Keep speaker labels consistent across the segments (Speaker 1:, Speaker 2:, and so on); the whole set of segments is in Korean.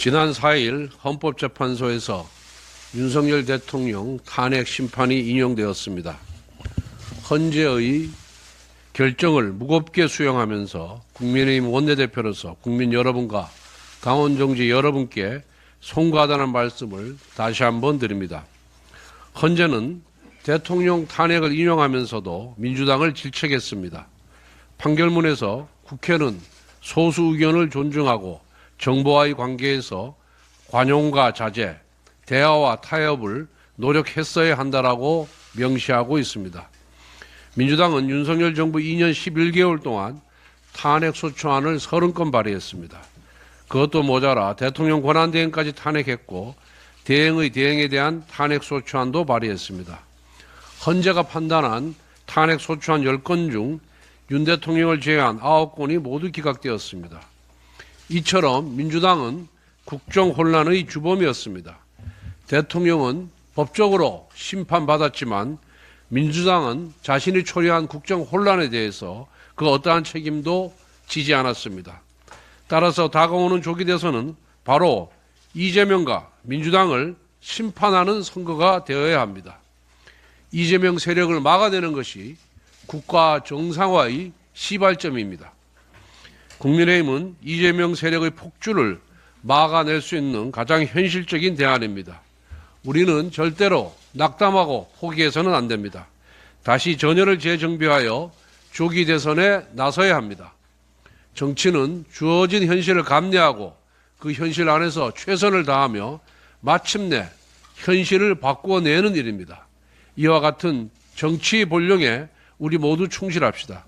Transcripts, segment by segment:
Speaker 1: 지난 4일 헌법재판소에서 윤석열 대통령 탄핵 심판이 인용되었습니다. 헌재의 결정을 무겁게 수용하면서 국민의힘 원내대표로서 국민 여러분과 당원 정지 여러분께 송구하다는 말씀을 다시 한번 드립니다. 헌재는 대통령 탄핵을 인용하면서도 민주당을 질책했습니다. 판결문에서 국회는 소수 의견을 존중하고 정부와의 관계에서 관용과 자제, 대화와 타협을 노력했어야 한다라고 명시하고 있습니다. 민주당은 윤석열 정부 2년 11개월 동안 탄핵소추안을 30건 발의했습니다. 그것도 모자라 대통령 권한대행까지 탄핵했고 대행의 대행에 대한 탄핵소추안도 발의했습니다. 헌재가 판단한 탄핵소추안 10건 중 윤 대통령을 제외한 9건이 모두 기각되었습니다. 이처럼 민주당은 국정혼란의 주범이었습니다. 대통령은 법적으로 심판받았지만 민주당은 자신이 초래한 국정혼란에 대해서 그 어떠한 책임도 지지 않았습니다. 따라서 다가오는 조기 대선은 바로 이재명과 민주당을 심판하는 선거가 되어야 합니다. 이재명 세력을 막아내는 것이 국가 정상화의 시발점입니다. 국민의힘은 이재명 세력의 폭주를 막아낼 수 있는 가장 현실적인 대안입니다. 우리는 절대로 낙담하고 포기해서는 안 됩니다. 다시 전열을 재정비하여 조기 대선에 나서야 합니다. 정치는 주어진 현실을 감내하고 그 현실 안에서 최선을 다하며 마침내 현실을 바꾸어내는 일입니다. 이와 같은 정치 본령에 우리 모두 충실합시다.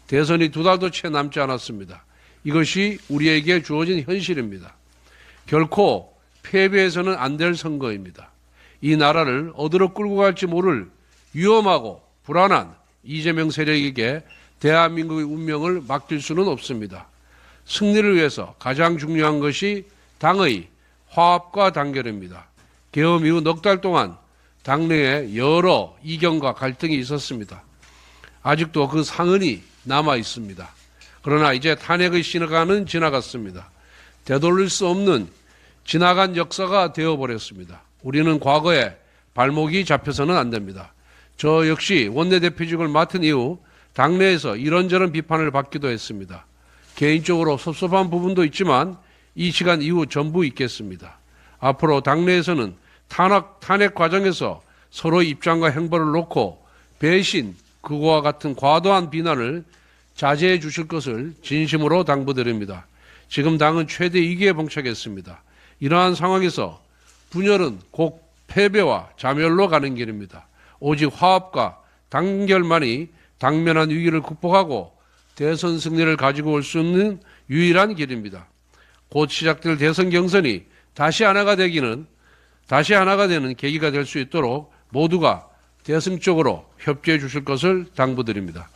Speaker 1: 대선이 2달도 채 남지 않았습니다. 이것이 우리에게 주어진 현실입니다. 결코 패배해서는 안 될 선거입니다. 이 나라를 어디로 끌고 갈지 모를 위험하고 불안한 이재명 세력에게 대한민국의 운명을 맡길 수는 없습니다. 승리를 위해서 가장 중요한 것이 당의 화합과 단결입니다. 계엄 이후 넉 달 동안 당내에 여러 이견과 갈등이 있었습니다. 아직도 그 상흔이 남아 있습니다. 그러나 이제 탄핵의 시간은 지나갔습니다. 되돌릴 수 없는 지나간 역사가 되어버렸습니다. 우리는 과거에 발목이 잡혀서는 안 됩니다. 저 역시 원내대표직을 맡은 이후 당내에서 이런저런 비판을 받기도 했습니다. 개인적으로 섭섭한 부분도 있지만 이 시간 이후 전부 있겠습니다. 앞으로 당내에서는 탄핵 과정에서 서로의 입장과 행보를 놓고 배신, 그거와 같은 과도한 비난을 자제해 주실 것을 진심으로 당부드립니다. 지금 당은 최대 위기에 봉착했습니다. 이러한 상황에서 분열은 곧 패배와 자멸로 가는 길입니다. 오직 화합과 단결만이 당면한 위기를 극복하고 대선 승리를 가지고 올 수 있는 유일한 길입니다. 곧 시작될 대선 경선이 다시 하나가 되는 계기가 될 수 있도록 모두가 대승적으로 협조해 주실 것을 당부드립니다.